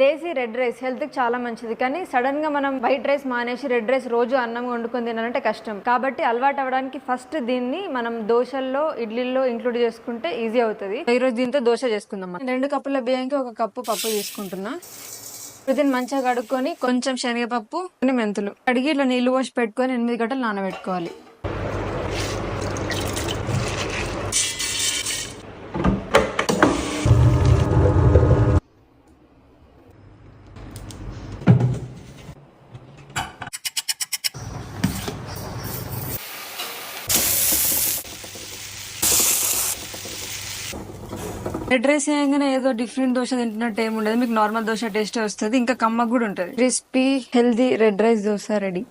దేశీ red rice health కి చాలా మంచిది, కానీ సడన్ గా మనం వైట్ రైస్ మానేసి రెడ్ రైస్ రోజు అన్నం వండుకొని తినాలంటే కష్టం. కాబట్టి అలవాటు అవ్వడానికి ఫస్ట్ దీన్ని మనం దోశల్లో, ఇడ్లీల్లో ఇంక్లూడ్ చేసుకుంటే ఈజీ అవుతుంది. ఈ రోజు దీంతో దోశ చేసుకుందాం. 2 కప్పుల బియ్యంకి 1 కప్పు పప్పు తీసుకుంటున్నా. దీన్ని మంచిగా కడుక్కొని కొంచెం శనగపప్పు, కొన్ని మెంతులు కడిగి ఇట్లా నీళ్లు పోసి పెట్టుకొని 8 గంటలు నానబెట్టుకోవాలి. రెడ్ రైస్ వేయగానే ఏదో డిఫరెంట్ దోశ తింటున్నట్టు ఏమి ఉండదు. మీకు నార్మల్ దోశ టేస్ట్ వస్తుంది, ఇంకా కమ్మగా కూడా ఉంటుంది. Crispy healthy red rice dosa ready.